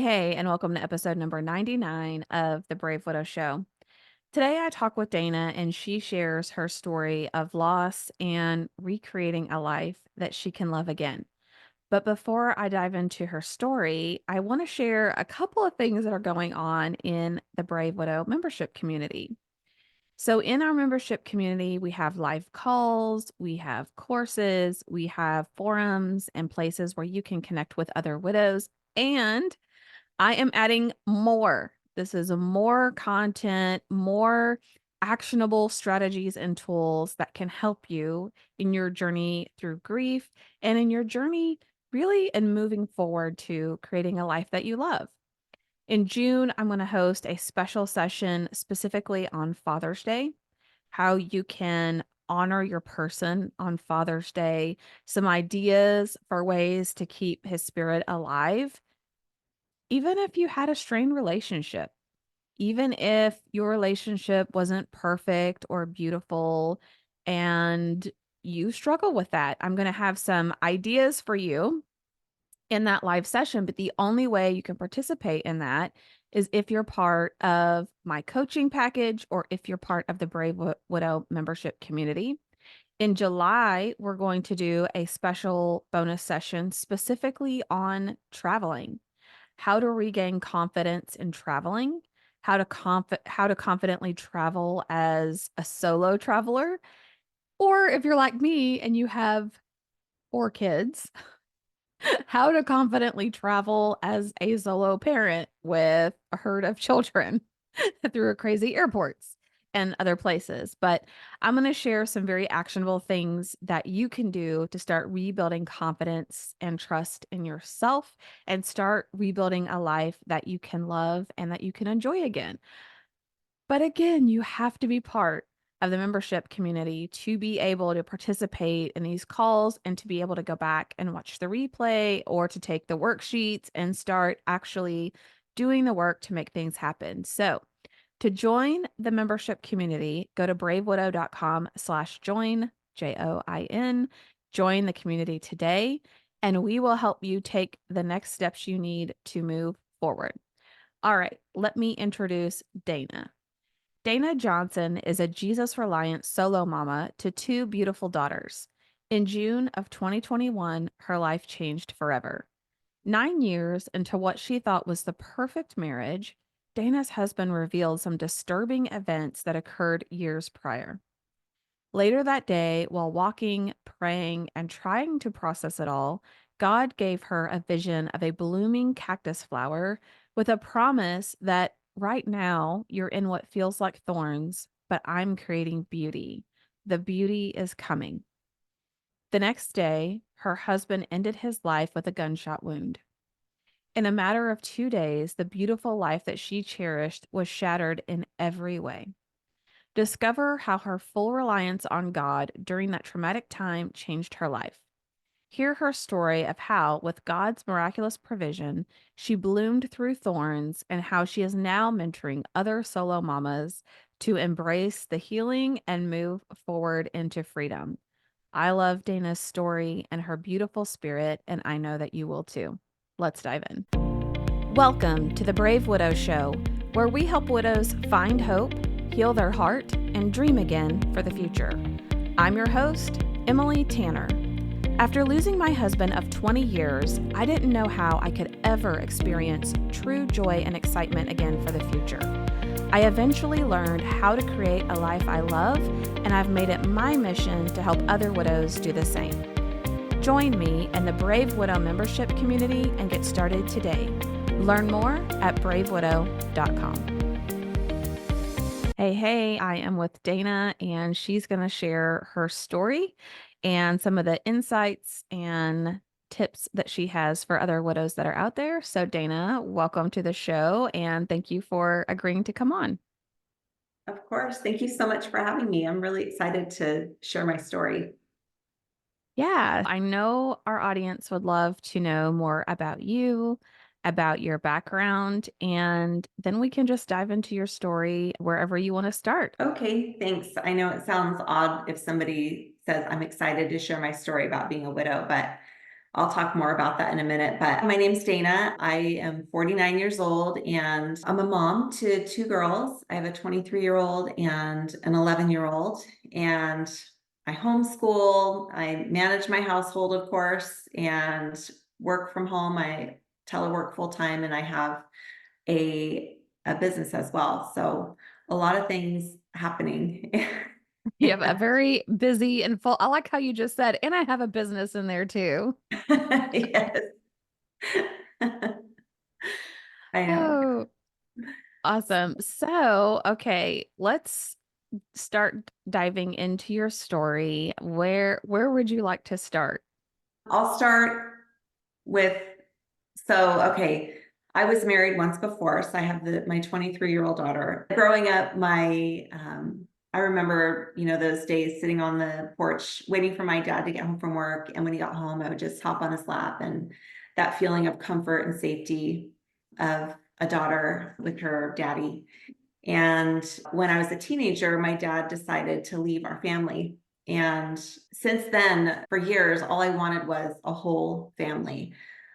Hey, and welcome to episode number 99 of the Brave Widow Show. Today, I talk with Dana, and she shares her story of loss and recreating a life that she can love again. But before I dive into her story, I want to share a couple of things that are going on in the Brave Widow membership community. So, in our membership community, we have live calls, we have courses, we have forums and places where you can connect with other widows. And I am adding more. This is more content, more actionable strategies and tools that can help you in your journey through grief and in your journey really in moving forward to creating a life that you love. In June, I'm going to host a special session specifically on Father's Day, how you can honor your person on Father's Day, some ideas for ways to keep his spirit alive even if you had a strained relationship, even if your relationship wasn't perfect or beautiful and you struggle with that, I'm going to have some ideas for you in that live session. But the only way you can participate in that is if you're part of my coaching package or if you're part of the Widow membership community. In July, we're going to do a special bonus session specifically on traveling, how to regain confidence in traveling, how to confidently travel as a solo traveler, or if you're like me and you have 4 kids, how to confidently travel as a solo parent with a herd of children through crazy airports and other places. But I'm going to share some very actionable things that you can do to start rebuilding confidence and trust in yourself and start rebuilding a life that you can love and that you can enjoy again. But again, you have to be part of the membership community to be able to participate in these calls and to be able to go back and watch the replay or to take the worksheets and start actually doing the work to make things happen. So, to join the membership community, go to bravewidow.com/join, JOIN, join the community today, and we will help you take the next steps you need to move forward. All right, let me introduce Dana. Dana Johnson is a Jesus-reliant solo mama to 2 beautiful daughters. In June of 2021, her life changed forever. 9 years into what she thought was the perfect marriage, Dana's husband revealed some disturbing events that occurred years prior. Later that day, while walking, praying, and trying to process it all, God gave her a vision of a blooming cactus flower with a promise that right now you're in what feels like thorns, but I'm creating beauty. The beauty is coming. The next day, her husband ended his life with a gunshot wound. In a matter of 2 days, the beautiful life that she cherished was shattered in every way. Discover how her full reliance on God during that traumatic time changed her life. Hear her story of how, with God's miraculous provision, she bloomed through thorns and how she is now mentoring other solo mamas to embrace the healing and move forward into freedom. I love Dana's story and her beautiful spirit, and I know that you will too. Let's dive in. Welcome to the Brave Widow Show, where we help widows find hope, heal their heart, and dream again for the future. I'm your host, Emily Tanner. After losing my husband of 20 years, I didn't know how I could ever experience true joy and excitement again for the future. I eventually learned how to create a life I love, and I've made it my mission to help other widows do the same. Join me in the Brave Widow membership community and get started today. Learn more at bravewidow.com. Hey, I am with Dana, and she's going to share her story and some of the insights and tips that she has for other widows that are out there. So, Dana, welcome to the show, and thank you for agreeing to come on. Of course. Thank you so much for having me. I'm really excited to share my story. Yeah, I know our audience would love to know more about you, about your background, and then we can just dive into your story wherever you want to start. Okay, thanks. I know it sounds odd if somebody says I'm excited to share my story about being a widow, but I'll talk more about that in a minute. But my name's Dana. I am 49 years old and I'm a mom to two girls. I have a 23-year-old and an 11-year-old. And I homeschool, I manage my household, of course, and work from home. I telework full time and I have a business as well. So a lot of things happening. You have a very busy and full. I like how you just said, and I have a business in there too. Yes. I know. Oh, awesome. So, okay, let's start diving into your story. Where would you like to start? I'll start with okay, I was married once before, so I have my 23-year-old daughter. Growing up, I remember, those days sitting on the porch waiting for my dad to get home from work, and when he got home, I would just hop on his lap, and that feeling of comfort and safety of a daughter with her daddy. And when I was a teenager, my dad decided to leave our family. And since then, for years, all I wanted was a whole family.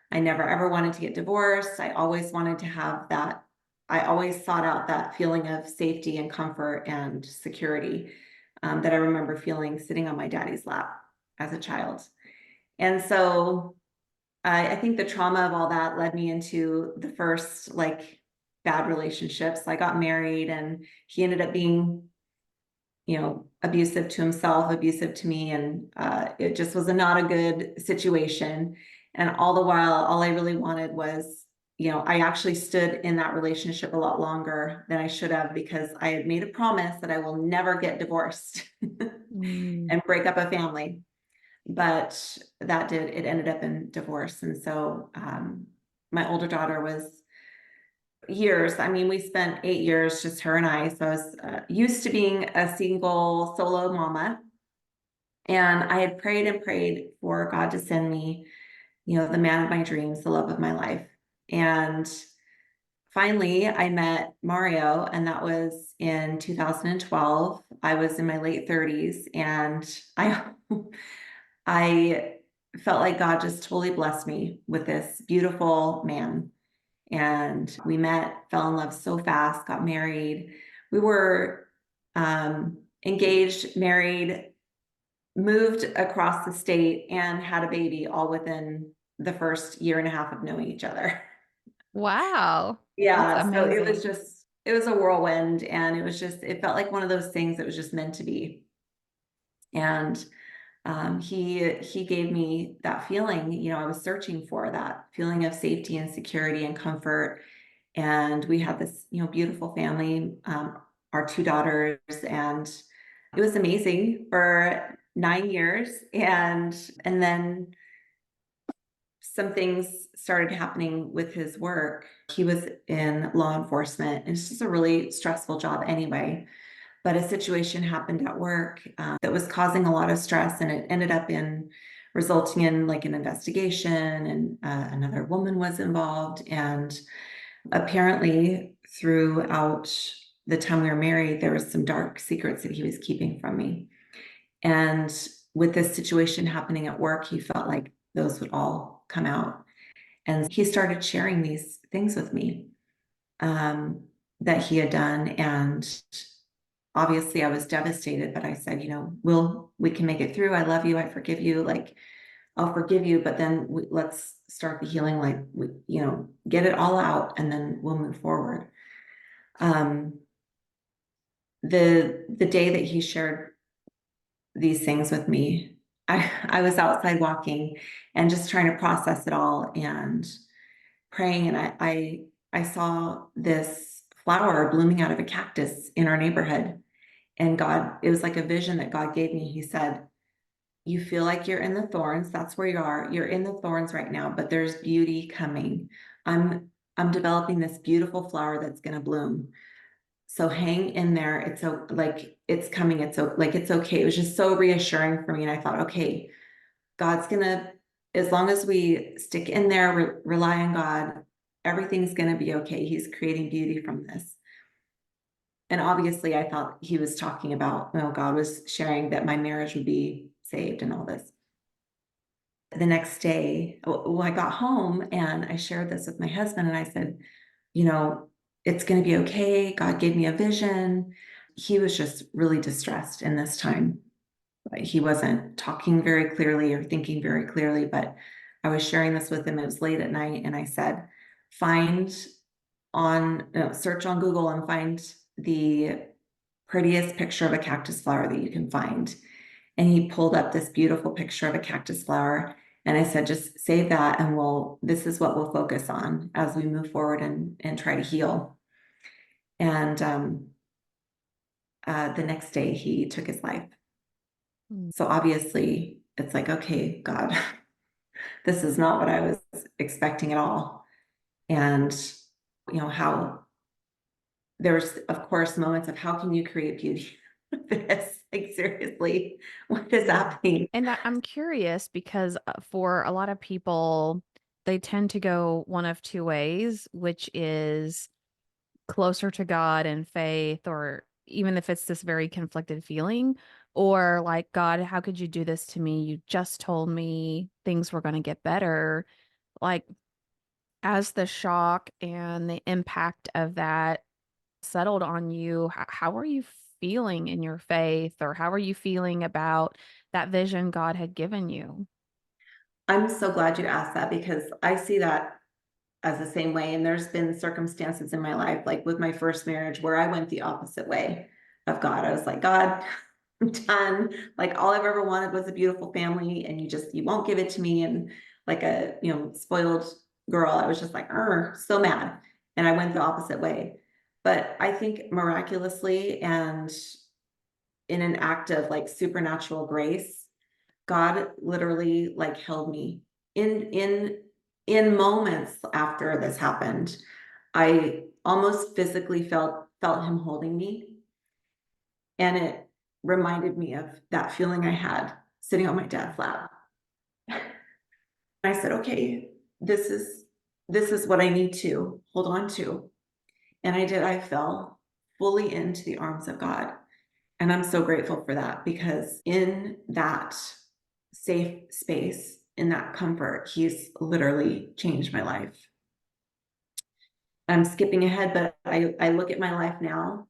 I never ever wanted to get divorced. I always wanted to have that. I always sought out that feeling of safety and comfort and security that I remember feeling sitting on my daddy's lap as a child. And so I think the trauma of all that led me into the first bad relationships. I got married and he ended up being, abusive to himself, abusive to me. And it just was not a good situation. And all the while, all I really wanted was, I actually stood in that relationship a lot longer than I should have because I had made a promise that I will never get divorced Mm. and break up a family. But it ended up in divorce. And so my older daughter was years. I mean, we spent 8 years, just her and I. So I was used to being a single solo mama. And I had prayed and prayed for God to send me, the man of my dreams, the love of my life. And finally, I met Mario, and that was in 2012. I was in my late 30s, and I felt like God just totally blessed me with this beautiful man. And we met, fell in love so fast, got married. We were engaged, married, moved across the state, and had a baby all within the first year and a half of knowing each other. Wow. That's Yeah, so amazing. it was a whirlwind, and it felt like one of those things that was just meant to be. And he gave me that feeling, I was searching for that feeling of safety and security and comfort. And we had this, beautiful family, our two daughters, and it was amazing for 9 years. And then some things started happening with his work. He was in law enforcement, and it's just a really stressful job anyway. But a situation happened at work that was causing a lot of stress, and it ended up in resulting in like an investigation, and another woman was involved. And apparently, throughout the time we were married, there was some dark secrets that he was keeping from me. And with this situation happening at work, he felt like those would all come out. And he started sharing these things with me um, that he had done. And obviously, I was devastated, but I said, we can make it through. I love you. I forgive you. Like, I'll forgive you, but then let's start the healing. Like, get it all out, and then we'll move forward. Um, the day that he shared these things with me, I was outside walking and just trying to process it all and praying, and I saw this flower blooming out of a cactus in our neighborhood. And God, it was like a vision that God gave me. He said, "You feel like you're in the thorns. That's where you are. You're in the thorns right now, but there's beauty coming. I'm developing this beautiful flower that's going to bloom. So hang in there. It's so like it's coming. It's okay." It was just so reassuring for me. And I thought, okay, God's gonna, as long as we stick in there, rely on God, everything's gonna be okay. He's creating beauty from this. And obviously, I thought he was talking about, God was sharing that my marriage would be saved and all this. The next day, well, I got home and I shared this with my husband and I said, you know, it's going to be okay. God gave me a vision. He was just really distressed in this time. He wasn't talking very clearly or thinking very clearly, but I was sharing this with him. It was late at night, and I said, find search on Google and find the prettiest picture of a cactus flower that you can find. And he pulled up this beautiful picture of a cactus flower. And I said, just save that and this is what we'll focus on as we move forward and try to heal. And the next day he took his life. Mm. So obviously it's like, okay, God, this is not what I was expecting at all. And, how there's, of course, moments of how can you create beauty with this? Like, seriously, what is Yeah. happening? And I'm curious because for a lot of people, they tend to go one of two ways, which is closer to God and faith, or even if it's this very conflicted feeling, or like, God, how could you do this to me? You just told me things were going to get better. Like, as the shock and the impact of that settled on you, how are you feeling in your faith, or how are you feeling about that vision God had given you? I'm so glad you asked that because I see that as the same way. And there's been circumstances in my life, like with my first marriage, where I went the opposite way of God. I was like, God, I'm done. Like all I've ever wanted was a beautiful family, and you won't give it to me. And like a, spoiled girl, I was just like, so mad. And I went the opposite way. But I think miraculously and in an act of like supernatural grace, God literally like held me in moments after this happened. I almost physically felt him holding me, and it reminded me of that feeling I had sitting on my dad's lap. I said, "Okay, this is what I need to hold on to." And I did. I fell fully into the arms of God. And I'm so grateful for that because in that safe space, in that comfort, he's literally changed my life. I'm skipping ahead, but I look at my life now,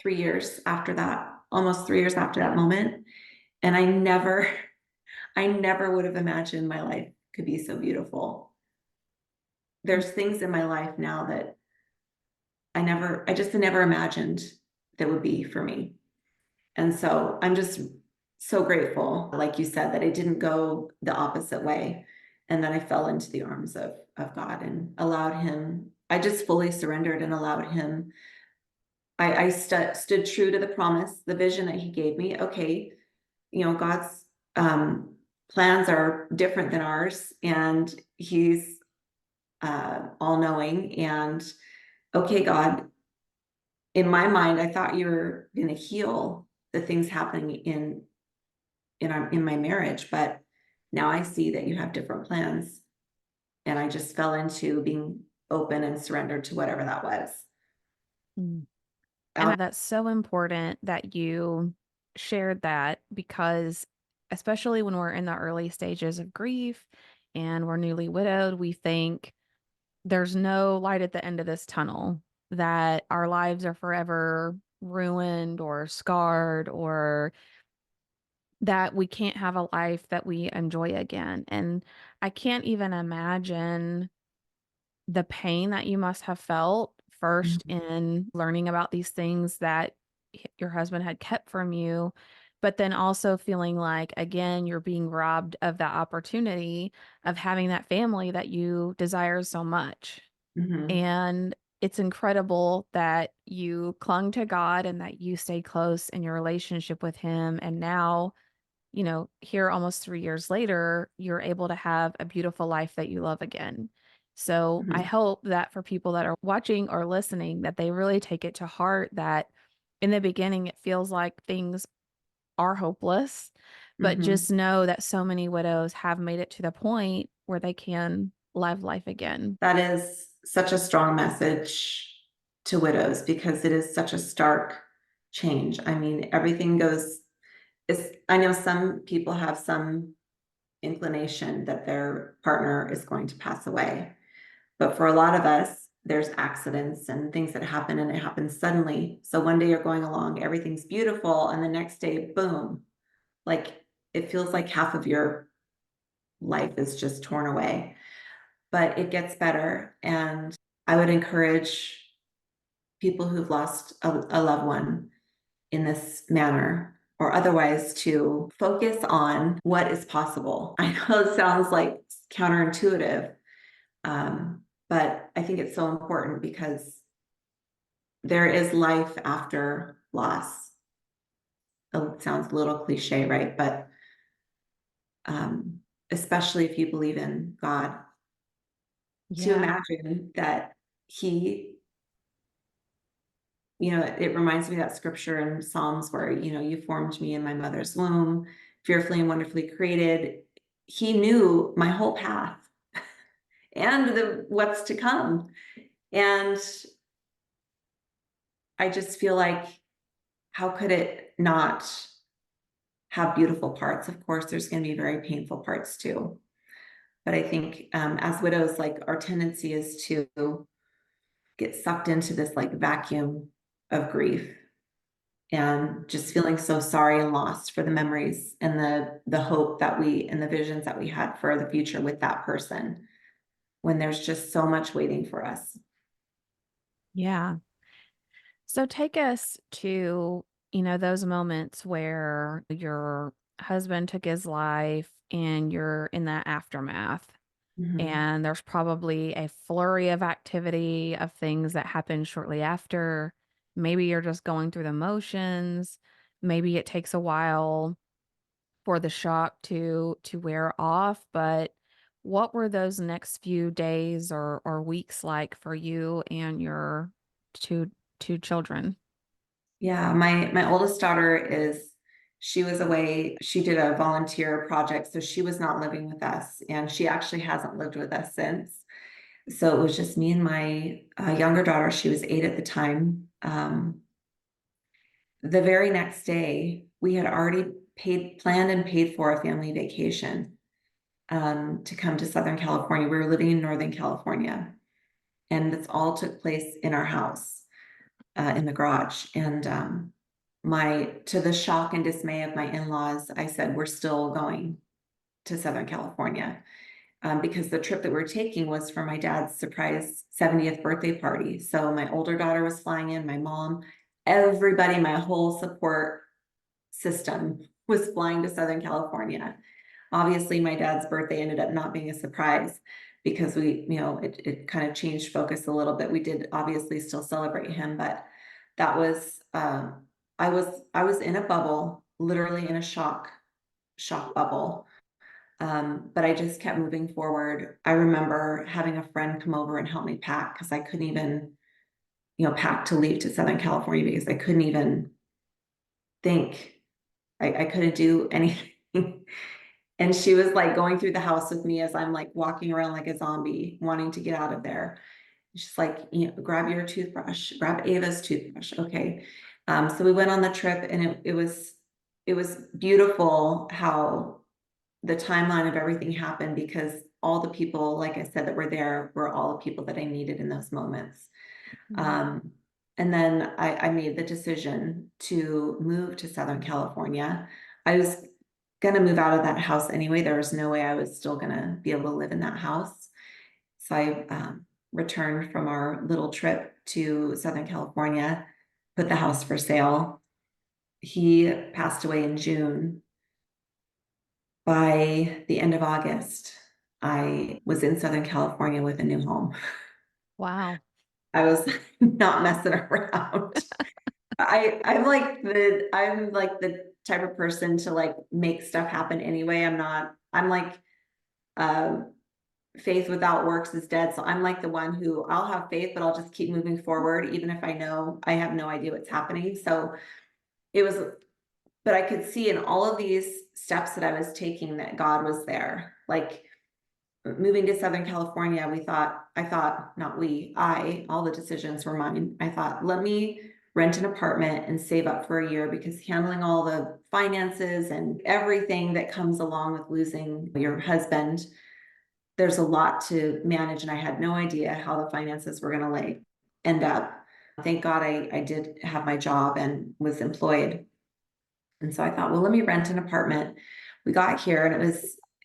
3 years after that, almost 3 years after that moment. And I never would have imagined my life could be so beautiful. There's things in my life now that I just never imagined that would be for me. And so I'm just so grateful, like you said, that it didn't go the opposite way. And then I fell into the arms of God and allowed him, I just fully surrendered and allowed him. I stood true to the promise, the vision that he gave me. Okay, God's plans are different than ours, and he's all knowing. And okay, God, in my mind, I thought you were going to heal the things happening in my marriage, but now I see that you have different plans, and I just fell into being open and surrendered to whatever that was. Mm. Um, That's so important that you shared that, because especially when we're in the early stages of grief and we're newly widowed, we think there's no light at the end of this tunnel, that our lives are forever ruined or scarred, or that we can't have a life that we enjoy again. And I can't even imagine the pain that you must have felt first in learning about these things that your husband had kept from you, but then also feeling like, again, you're being robbed of that opportunity of having that family that you desire so much. mhm, And it's incredible that you clung to God and that you stayed close in your relationship with Him. And now, here almost 3 years later, you're able to have a beautiful life that you love again. So I mhm, hope that for people that are watching or listening, that they really take it to heart that in the beginning, it feels like things are hopeless, but mhm. just know that so many widows have made it to the point where they can live life again. That is such a strong message to widows because it is such a stark change. I mean, everything goes. I know some people have some inclination that their partner is going to pass away. But for a lot of us, there's accidents and things that happen, and it happens suddenly. So one day you're going along, everything's beautiful, and the next day, boom, like it feels like half of your life is just torn away. But it gets better. And I would encourage people who've lost a loved one in this manner or otherwise to focus on what is possible. I know it sounds like counterintuitive, but I think it's so important because there is life after loss. It sounds a little cliche, right? But especially if you believe in God, to Yeah. imagine that He, it reminds me of that scripture in Psalms where, you formed me in my mother's womb, fearfully and wonderfully created. He knew my whole path and the what's to come. And I just feel like, how could it not have beautiful parts? Of course, there's going to be very painful parts too. But I think as widows, like our tendency is to get sucked into this like vacuum of grief and just feeling so sorry and lost for the memories and the hope that we and the visions that we had for the future with that person when there's just so much waiting for us. Yeah. So take us to, those moments where your husband took his life and you're in that aftermath. Mhm. And there's probably a flurry of activity of things that happen shortly after. Maybe you're just going through the motions. Maybe it takes a while for the shock to wear off, but what were those next few days or weeks like for you and your two two children? Yeah, my oldest daughter she was away. She did a volunteer project, so she was not living with us, and she actually hasn't lived with us since. So it was just me and my younger daughter. She was 8 at the time. The very next day, we had already planned and paid for a family vacation to come to Southern California. We were living in Northern California, and this all took place in our house, in the garage. And to the shock and dismay of my in-laws, I said, we're still going to Southern California. Because the trip that we're taking was for my dad's surprise 70th birthday party. So my older daughter was flying in, my mom, everybody, my whole support system was flying to Southern California. Obviously, my dad's birthday ended up not being a surprise because it kind of changed focus a little bit. We did obviously still celebrate him, but that was, I was in a bubble, literally in a shock bubble. But I just kept moving forward. I remember having a friend come over and help me pack because I couldn't even, pack to leave to Southern California because I couldn't even think. I couldn't do anything. And she was like going through the house with me as I'm like walking around like a zombie, wanting to get out of there. She's like, grab your toothbrush, grab Ava's toothbrush. Okay. So we went on the trip, and it was beautiful how the timeline of everything happened because all the people, like I said, that were there were all the people that I needed in those moments. Mhm. Um, and then I made the decision to move to Southern California. I was going to move out of that house anyway. There was no way I was still going to be able to live in that house. So I returned from our little trip to Southern California, put the house for sale. He passed away in June. By the end of August, I was in Southern California with a new home. Wow. I was not messing around. I'm like the type of person to like make stuff happen anyway. I'm like um faith without works is dead. So I'm like the one who I'll have faith, but I'll just keep moving forward, even if I know I have no idea what's happening. So it was, but I could see in all of these steps that I was taking that God was there. Like moving to Southern California, I thought, not we, all the decisions were mine. I thought, let me rent an apartment and save up for a year, because handling all the finances and everything that comes along with losing your husband, there's a lot to manage. And I had no idea how the finances were going to end up. Thank God I did have my job and was employed. And so I thought, well, let me rent an apartment. We got here, and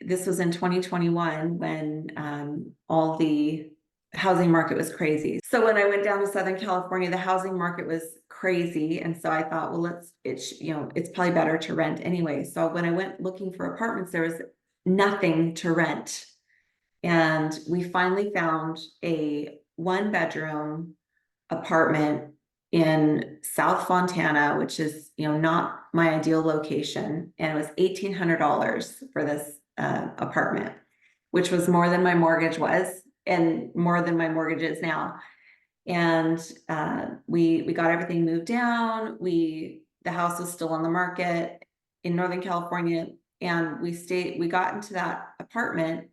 this was in 2021 when all the housing market was crazy. So when I went down to Southern California, the housing market was crazy. And so I thought, well, it's probably better to rent anyway. So when I went looking for apartments, there was nothing to rent. And we finally found a 1 bedroom apartment in South Fontana, which is, not my ideal location. And it was $1,800 for this apartment, which was more than my mortgage was and more than my mortgage is now. And we got everything moved down. The house was still on the market in Northern California. And we got into that apartment,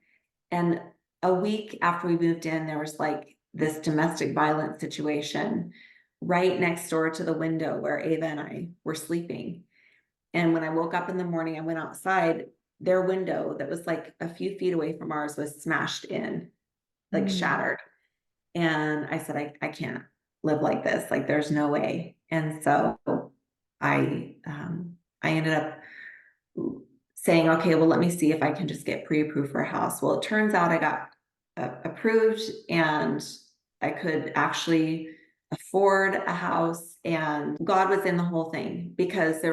and a week after we moved in, there was like this domestic violence situation right next door to the window where Ava and I were sleeping. And when I woke up in the morning, I went outside. Their window that was like a few feet away from ours was smashed in, like Mm. shattered. And I said, I can't live like this. Like, there's no way. And so I ended up saying, okay, well, let me see if I can just get pre-approved for a house. Well, it turns out I got approved, and I could actually afford a house, and God was in the whole thing, because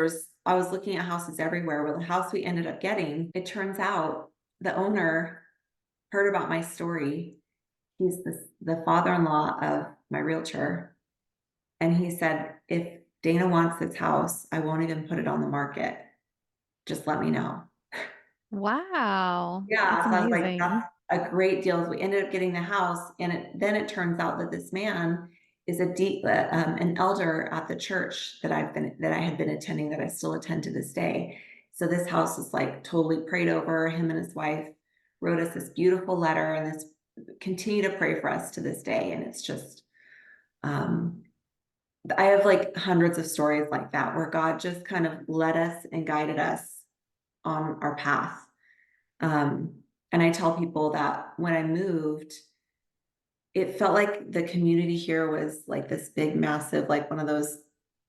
I was looking at houses everywhere. Well, the house we ended up getting, it turns out the owner heard about my story. He's the father-in-law of my realtor. And he said, if Dana wants this house, I won't even put it on the market. Just let me know. Wow. That's Yeah, so I was like, amazing. that's a great deal. We ended up getting the house, and then it turns out that this man is an elder at the church that I had been attending, that I still attend to this day. So this house is like totally prayed over. Him and his wife wrote us this beautiful letter, and this continue to pray for us to this day. And it's just, um, I have like hundreds of stories like that, where God just kind of led us and guided us on our path. Um, and I tell people that when I moved, it felt like the community here was like this big, massive, like one of those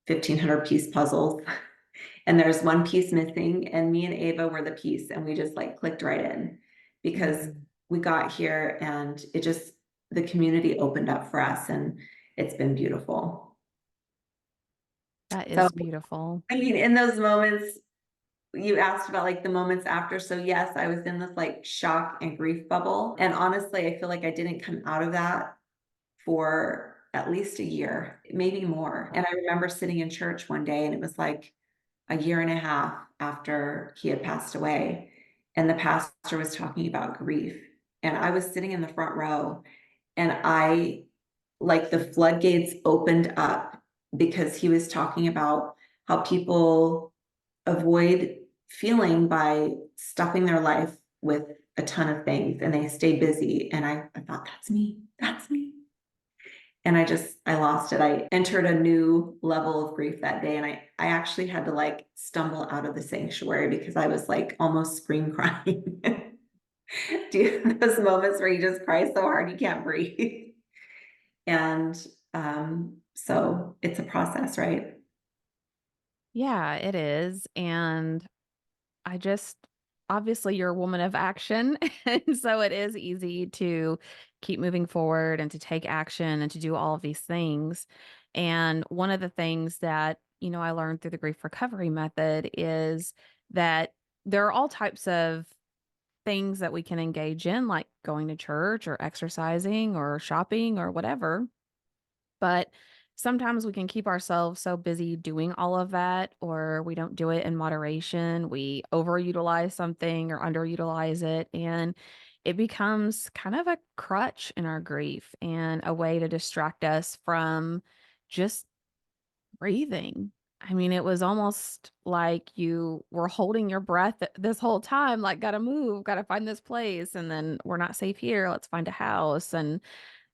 1,500 piece puzzles. And there's one piece missing, and me and Ava were the piece, and we just like clicked right in, because Mhm. we got here, and the community opened up for us, and it's been beautiful. That So, is beautiful. I mean, in those moments, you asked about like the moments after. So yes, I was in this like shock and grief bubble. And honestly, I feel like I didn't come out of that for at least a year, maybe more. And I remember sitting in church one day, and it was like a year and a half after he had passed away. And the pastor was talking about grief. And I was sitting in the front row, and like the floodgates opened up, because he was talking about how people avoid feeling by stuffing their life with a ton of things, and they stay busy. And I thought, that's me. That's me. And I lost it. I entered a new level of grief that day. And I actually had to like stumble out of the sanctuary, because I was like almost scream crying. Do you have those moments where you just cry so hard you can't breathe? And so it's a process, right? Yeah, it is. And I just obviously you're a woman of action. And so it is easy to keep moving forward and to take action and to do all of these things. And one of the things that, I learned through the grief recovery method is that there are all types of things that we can engage in, like going to church or exercising or shopping or whatever. But sometimes we can keep ourselves so busy doing all of that, or we don't do it in moderation. We overutilize something or underutilize it. And it becomes kind of a crutch in our grief and a way to distract us from just breathing. I mean, it was almost like you were holding your breath this whole time, like, gotta move, gotta find this place. And then we're not safe here. Let's find a house. And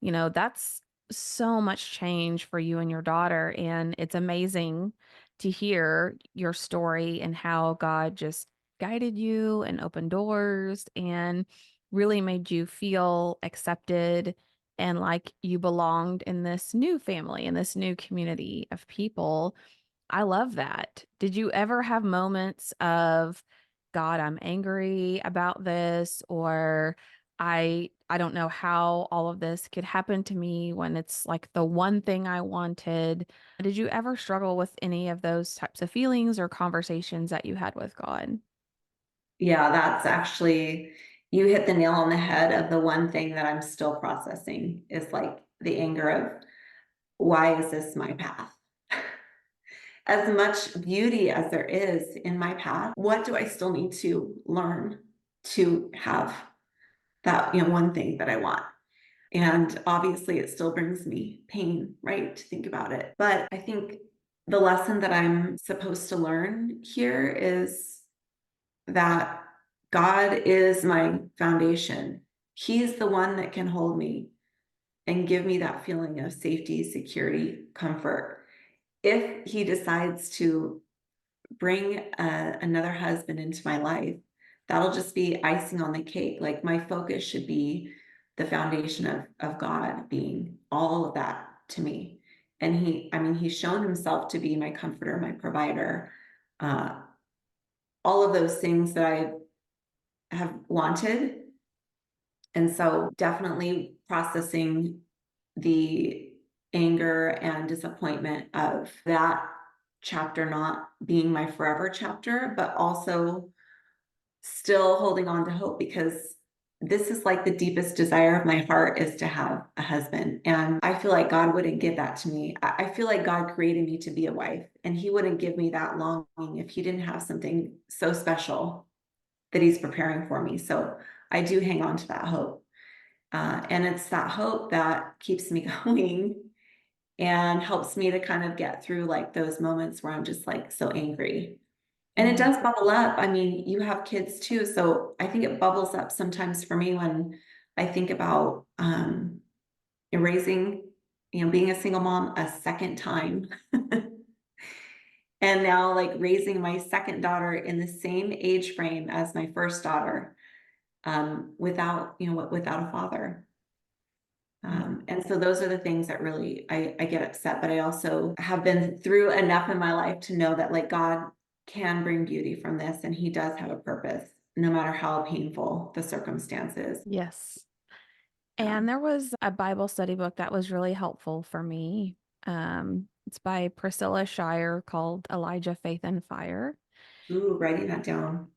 that's so much change for you and your daughter, and it's amazing to hear your story and how God just guided you and opened doors and really made you feel accepted and like you belonged in this new family, in this new community of people. I love that. Did you ever have moments of, God, I'm angry about this, or I don't know how all of this could happen to me when it's like the one thing I wanted? Did you ever struggle with any of those types of feelings or conversations that you had with God? Yeah, that's actually, you hit the nail on the head of the one thing that I'm still processing is like the anger of why is this my path? As much beauty as there is in my path, what do I still need to learn to have that, one thing that I want? And obviously, it still brings me pain, right, to think about it. But I think the lesson that I'm supposed to learn here is that God is my foundation. He's the one that can hold me and give me that feeling of safety, security, comfort. If He decides to bring another husband into my life, that'll just be icing on the cake. Like my focus should be the foundation of God being all of that to me. And he's shown himself to be my comforter, my provider, uh, all of those things that I have wanted. And so definitely processing the anger and disappointment of that chapter not being my forever chapter, but also still holding on to hope because this is like the deepest desire of my heart is to have a husband. And I feel like God wouldn't give that to me. I feel like God created me to be a wife, and He wouldn't give me that longing if He didn't have something so special that He's preparing for me. So I do hang on to that hope. And it's that hope that keeps me going and helps me to kind of get through like those moments where I'm just like so angry. And it Mm. does bubble up. I mean, you have kids too, so I think it bubbles up sometimes for me when I think about raising, being a single mom a second time. And now like raising my second daughter in the same age frame as my first daughter, without, without a father. Yeah. And so those are the things that really I get upset, but I also have been through enough in my life to know that like God can bring beauty from this and He does have a purpose, no matter how painful the circumstances. Yes. Yeah. And there was a Bible study book that was really helpful for me. It's by Priscilla Shire called Elijah, Faith and Fire. Ooh, writing that down.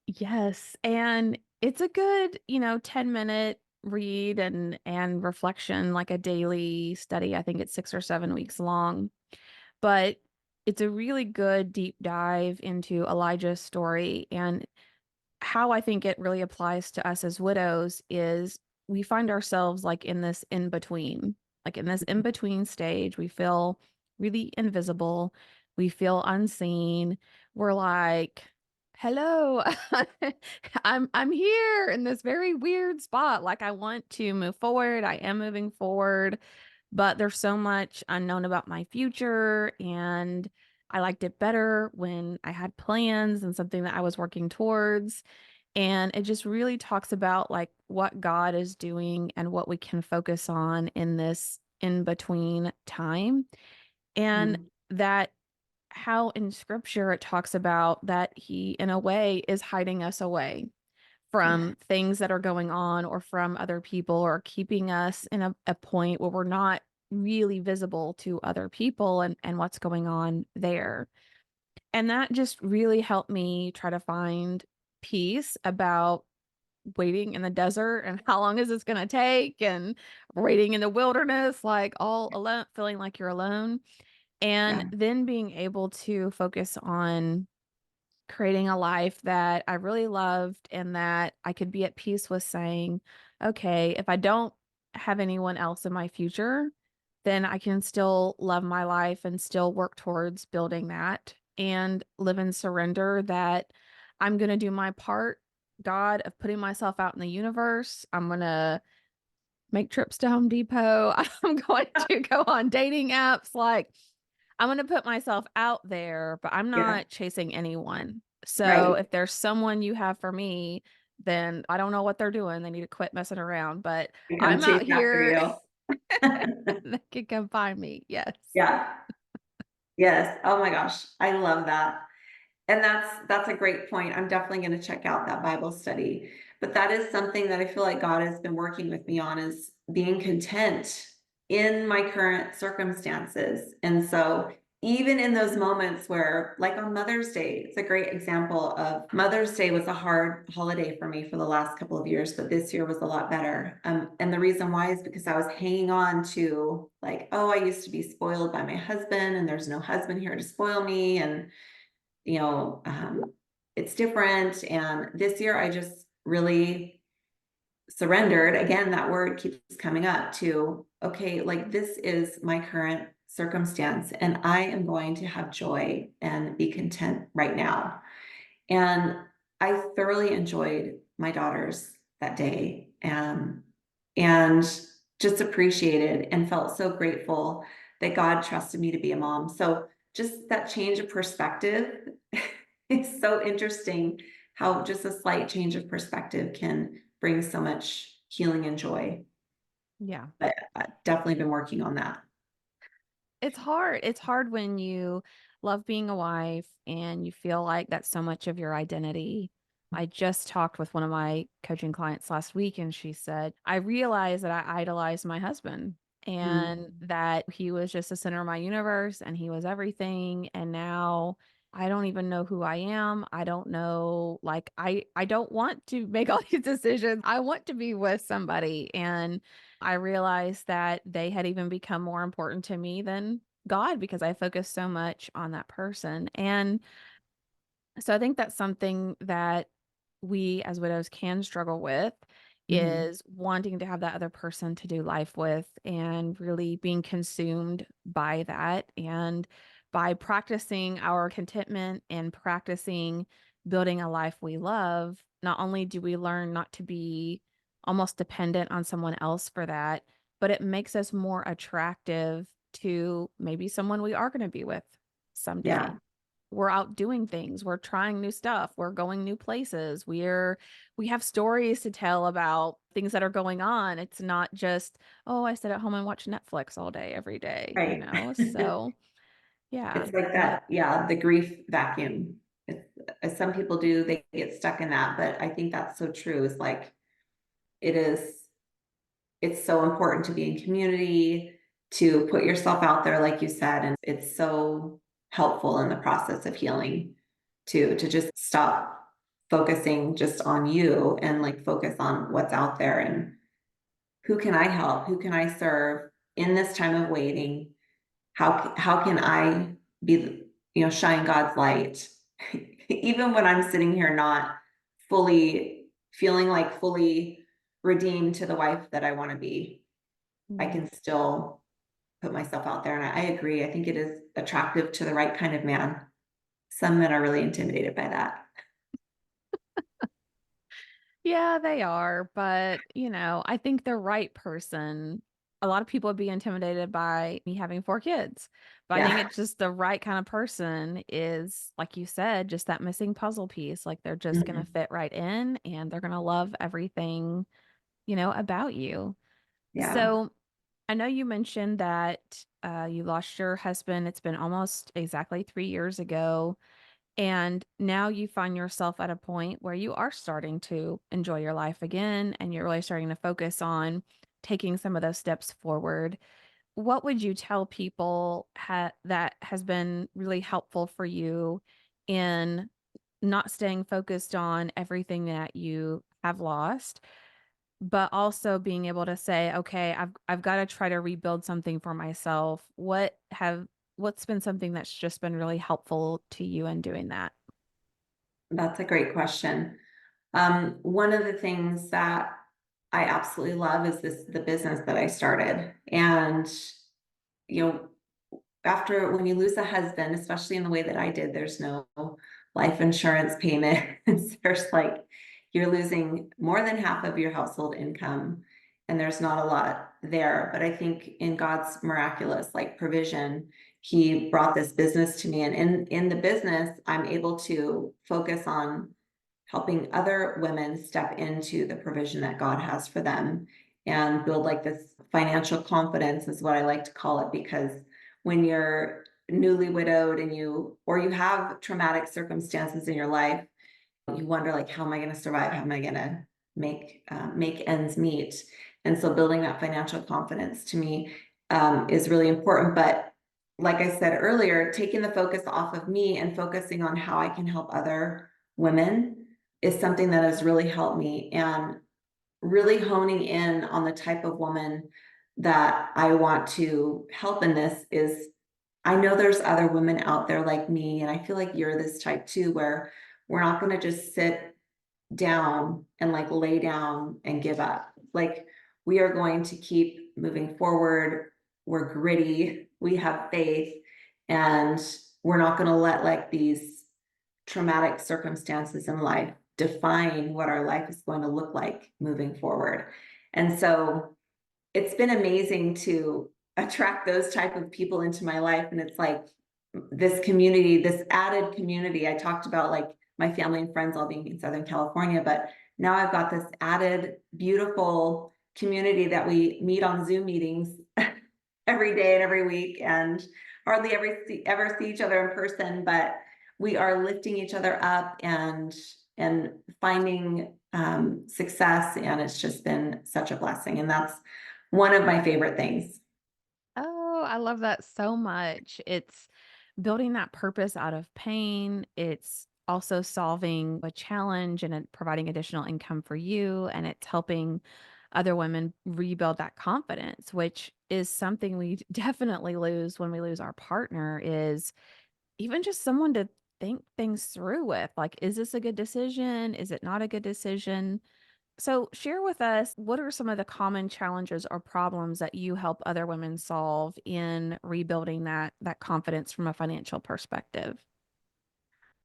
Yes, and it's a good, 10-minute read and reflection, like a daily study. I think it's 6 or 7 weeks long, but it's a really good deep dive into Elijah's story. And how I think it really applies to us as widows is we find ourselves like in this in between, like in this in between stage. We feel really invisible. We feel unseen. We're like, hello, I'm here in this very weird spot. Like I want to move forward. I am moving forward, but there's so much unknown about my future. And I liked it better when I had plans and something that I was working towards. And it just really talks about like what God is doing and what we can focus on in this in between time. And Mm, that how in scripture it talks about that He, in a way, is hiding us away yeah. from things that are going on or from other people or keeping us in a point where we're not really visible to other people and what's going on there. And that just really helped me try to find peace about waiting in the desert and how long is this going to take and waiting in the wilderness, like all alone, feeling like you're alone. And Yeah. then being able to focus on creating a life that I really loved and that I could be at peace with saying, okay, if I don't have anyone else in my future, then I can still love my life and still work towards building that and live in surrender that I'm going to do my part, God, of putting myself out in the universe. I'm going to make trips to Home Depot. I'm going to go on dating apps. Like, I'm going to put myself out there, but I'm Yeah, not chasing anyone. So right. if there's someone you have for me, then I don't know what they're doing. They need to quit messing around, but I come I'm out chase after here. you. They can come find me. Yes. Yeah. Yes. Oh my gosh. I love that. And that's a great point. I'm definitely going to check out that Bible study. But that is something that I feel like God has been working with me on is being content in my current circumstances. And so even in those moments where, like on Mother's Day, it's a great example of Mother's Day was a hard holiday for me for the last couple of years, but this year was a lot better. And the reason why is because I was hanging on to like, oh, I used to be spoiled by my husband, and there's no husband here to spoil me. And you know, it's different. And this year I just really surrendered. Again, that word keeps coming up to, okay, like this is my current circumstance, and I am going to have joy and be content right now. And I thoroughly enjoyed my daughters that day, and just appreciated and felt so grateful that God trusted me to be a mom. So just that change of perspective is so interesting how just a slight change of perspective can bring so much healing and joy. Yeah. But I've definitely been working on that. It's hard. It's hard when you love being a wife and you feel like that's so much of your identity. I just talked with one of my coaching clients last week, and she said, I realized that I idolized my husband and Mm, that he was just the center of my universe and he was everything. And now I don't even know who I am. I don't know, like, I don't want to make all these decisions. I want to be with somebody. And I realized that they had even become more important to me than God because I focused so much on that person. And so I think that's something that we as widows can struggle with mhm. is wanting to have that other person to do life with and really being consumed by that. And by practicing our contentment and practicing building a life we love, not only do we learn not to be almost dependent on someone else for that, but it makes us more attractive to maybe someone we are going to be with someday. Yeah, We're out doing things. We're trying new stuff. We're going new places. We have stories to tell about things that are going on. It's not just, oh, I sit at home and watch Netflix all day, every day, you right. know? So, yeah. It's like that, yeah, the grief vacuum. It's, as some people do, they get stuck in that, but I think that's so true. It's like it is, it's so important to be in community, to put yourself out there, like you said, and it's so helpful in the process of healing to just stop focusing just on you and like focus on what's out there and who can I help? Who can I serve in this time of waiting? How can I be, shine God's light even when I'm sitting here not fully feeling like fully redeemed to the wife that I want to be. I Yeah. can still put myself out there, and I agree. I think it is attractive to the right kind of man. Some men are really intimidated by that. Yeah, they are. But, I think the right person, a lot of people would be intimidated by me having 4 kids. But I think Yeah. it's just the right kind of person is, like you said, just that missing puzzle piece. Like they're just going to Mhm. fit right in and they're going to love everything, about you. Yeah. So I know you mentioned that you lost your husband. It's been almost exactly 3 years ago. And now you find yourself at a point where you are starting to enjoy your life again and you're really starting to focus on taking some of those steps forward. What would you tell people that has been really helpful for you in not staying focused on everything that you have lost, but also being able to say, okay, I've got to try to rebuild something for myself. What's been something that's just been really helpful to you in doing that? That's a great question. One of the things that I absolutely love is the business that I started. And, you know, after when you lose a husband, especially in the way that I did, there's no life insurance payment. There's like you're losing more than half of your household income. and there's not a lot there. But I think in God's miraculous like provision, he brought this business to me. And in the business, I'm able to focus on helping other women step into the provision that God has for them and build like this financial confidence is what I like to call it, because when you're newly widowed and you have traumatic circumstances in your life, you wonder like, how am I going to survive? How am I going to make ends meet? And so building that financial confidence to me is really important. But like I said earlier, taking the focus off of me and focusing on how I can help other women is something that has really helped me, and really honing in on the type of woman that I want to help in this is I know there's other women out there like me, and I feel like you're this type too, where we're not going to just sit down and like lay down and give up. Like we are going to keep moving forward. We're gritty, we have faith, and we're not going to let like these traumatic circumstances in life define what our life is going to look like moving forward. And so it's been amazing to attract those type of people into my life. And it's like this community, this added community. I talked about like my family and friends all being in Southern California, but now I've got this added beautiful community that we meet on Zoom meetings every day and every week, and hardly ever see each other in person, but we are lifting each other up and finding success, and it's just been such a blessing, and that's one of my favorite things. Oh, I love that so much. It's building that purpose out of pain. It's also solving a challenge and providing additional income for you. And it's helping other women rebuild that confidence, which is something we definitely lose when we lose our partner, is even just someone to think things through with. Like, is this a good decision? Is it not a good decision? So, share with us, what are some of the common challenges or problems that you help other women solve in rebuilding that confidence from a financial perspective?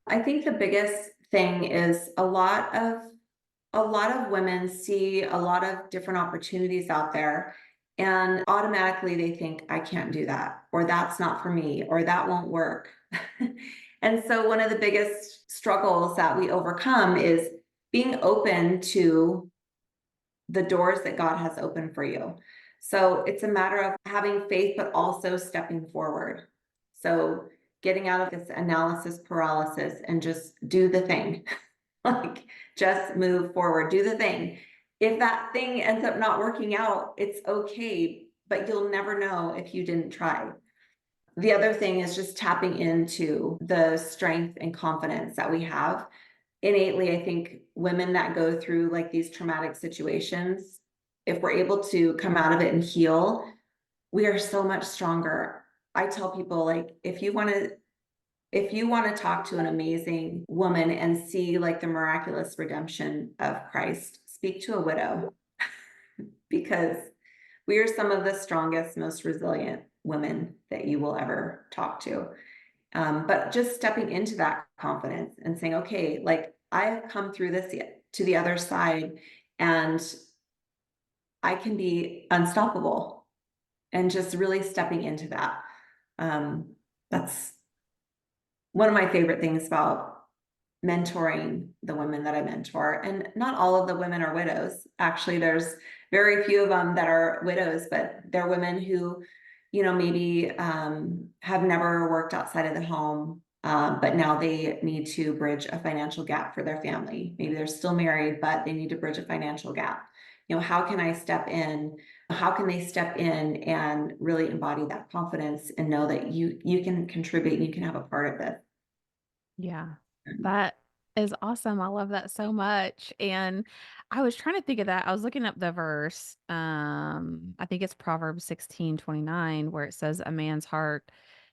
I think the biggest thing is a lot of women see a lot of different opportunities out there, and automatically they think I can't do that, or that's not for me, or that won't work. And so one of the biggest struggles that we overcome is being open to the doors that God has opened for you. So it's a matter of having faith, but also stepping forward. So getting out of this analysis paralysis and just do the thing. Like just move forward, do the thing. If that thing ends up not working out, it's okay, but you'll never know if you didn't try. The other thing is just tapping into the strength and confidence that we have innately. I think women that go through like these traumatic situations, if we're able to come out of it and heal, we are so much stronger. I tell people like if you want to talk to an amazing woman and see like the miraculous redemption of Christ, speak to a widow, because we are some of the strongest, most resilient women that you will ever talk to. But just stepping into that confidence and saying, okay, like I have come through this to the other side, and I can be unstoppable, and just really stepping into that. That's one of my favorite things about mentoring the women that I mentor. And not all of the women are widows. Actually, there's very few of them that are widows, but they're women who, maybe have never worked outside of the home, but now they need to bridge a financial gap for their family. Maybe they're still married, but they need to bridge a financial gap. How can I step in? How can they step in and really embody that confidence and know that you can contribute and you can have a part of this? Yeah, that is awesome. I love that so much. And I was trying to think of that. I was looking up the verse. I think it's Proverbs 16:29, where it says, a man's heart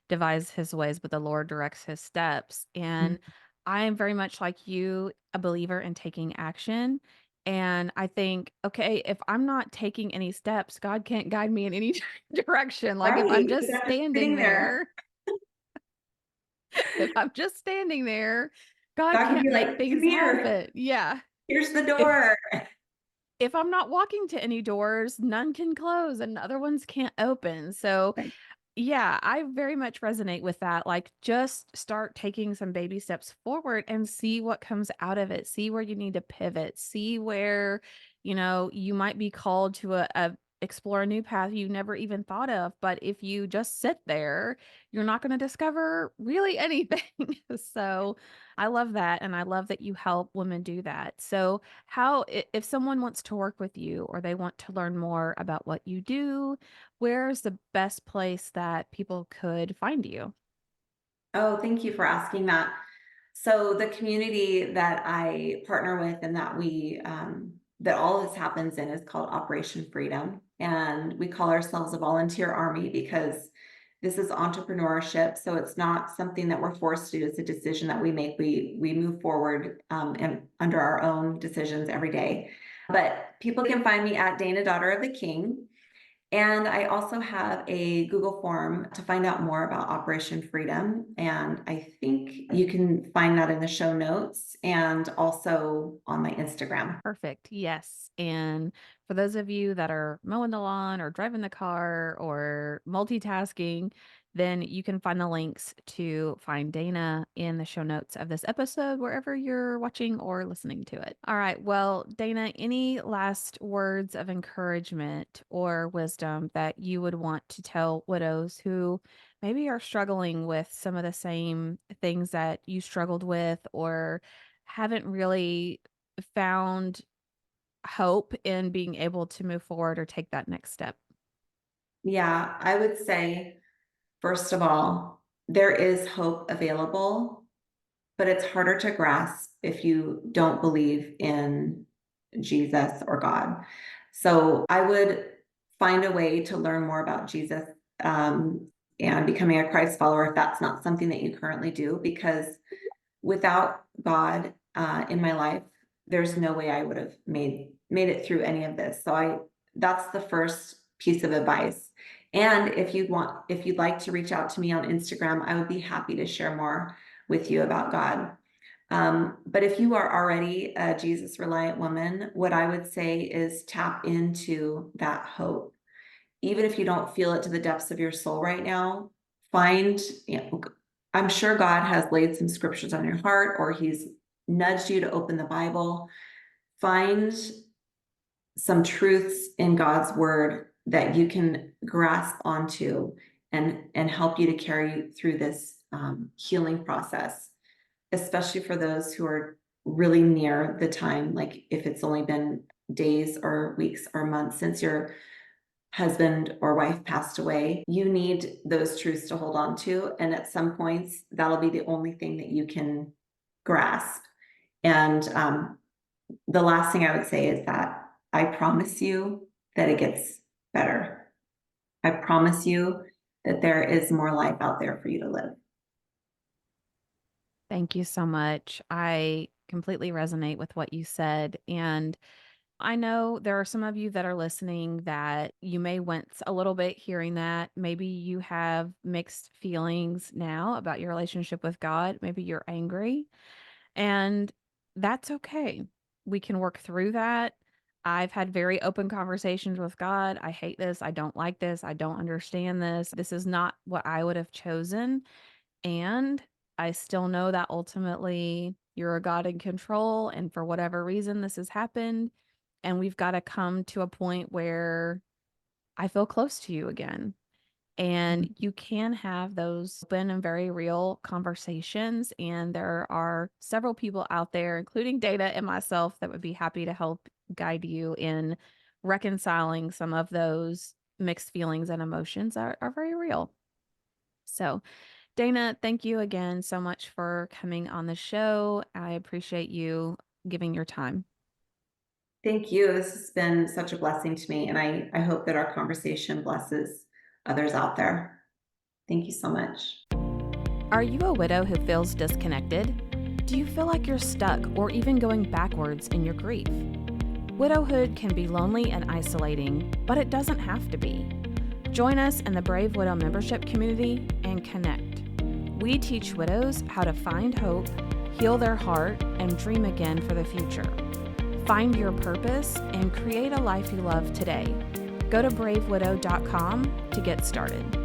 devises his ways, but the Lord directs his steps. And I am very much like you, a believer in taking action. And I think, okay, if I'm not taking any steps, God can't guide me in any direction. Like if Right. I'm just You're not just standing sitting there. there, if I'm just standing there, God God could can't be make like, come things here, happen. Yeah. here's the If door. if I'm not walking to any doors, none can close and other ones can't open. So Right. yeah, I very much resonate with that. Like, just start taking some baby steps forward and see what comes out of it. See where you need to pivot. See where, you might be called to explore a new path you never even thought of. But if you just sit there, you're not going to discover really anything. So I love that. And I love that you help women do that. So, if someone wants to work with you or they want to learn more about what you do, where's the best place that people could find you? Oh, thank you for asking that. So the community that I partner with and that all of this happens in is called Operation Freedom. And we call ourselves a volunteer army because this is entrepreneurship. So it's not something that we're forced to do. It's a decision that we make. We move forward and under our own decisions every day. But people can find me at Dana, Daughter of the King. And I also have a Google form to find out more about Operation Freedom. And I think you can find that in the show notes and also on my Instagram. Perfect. Yes. And for those of you that are mowing the lawn or driving the car or multitasking, then you can find the links to find Dana in the show notes of this episode, wherever you're watching or listening to it. All right. Well, Dana, any last words of encouragement or wisdom that you would want to tell widows who maybe are struggling with some of the same things that you struggled with or haven't really found hope in being able to move forward or take that next step? Yeah, I would say, first of all, there is hope available, but it's harder to grasp if you don't believe in Jesus or God. So I would find a way to learn more about Jesus and becoming a Christ follower if that's not something that you currently do, because without God in my life, there's no way I would have made it through any of this. So I that's the first piece of advice. And if you'd like to reach out to me on Instagram, I would be happy to share more with you about God. But if you are already a Jesus reliant woman, what I would say is tap into that hope. Even if you don't feel it to the depths of your soul right now, find, you know, I'm sure God has laid some scriptures on your heart or he's nudged you to open the Bible. Find some truths in God's word that you can grasp onto and help you to carry you through this healing process, especially for those who are really near the time, like if it's only been days or weeks or months since your husband or wife passed away, you need those truths to hold on to. And at some points, that'll be the only thing that you can grasp. And the last thing I would say is that I promise you that it gets better. I promise you that there is more life out there for you to live. Thank you so much. I completely resonate with what you said. And I know there are some of you that are listening that you may wince a little bit hearing that. Maybe you have mixed feelings now about your relationship with God. Maybe you're angry, and that's okay. We can work through that. I've had very open conversations with God. I hate this. I don't like this. I don't understand this. This is not what I would have chosen. And I still know that ultimately you're a God in control. And for whatever reason, this has happened. And we've got to come to a point where I feel close to you again. And you can have those open and very real conversations. And there are several people out there, including Data and myself, that would be happy to help guide you in reconciling some of those mixed feelings and emotions that are very real. So, Dana, thank you again so much for coming on the show. I appreciate you giving your time. Thank you. This has been such a blessing to me, and I hope that our conversation blesses others out there. Thank you so much. Are you a widow who feels disconnected? Do you feel like you're stuck or even going backwards in your grief? Widowhood can be lonely and isolating, but it doesn't have to be. Join us in the Brave Widow membership community and connect. We teach widows how to find hope, heal their heart, and dream again for the future. Find your purpose and create a life you love today. Go to bravewidow.com to get started.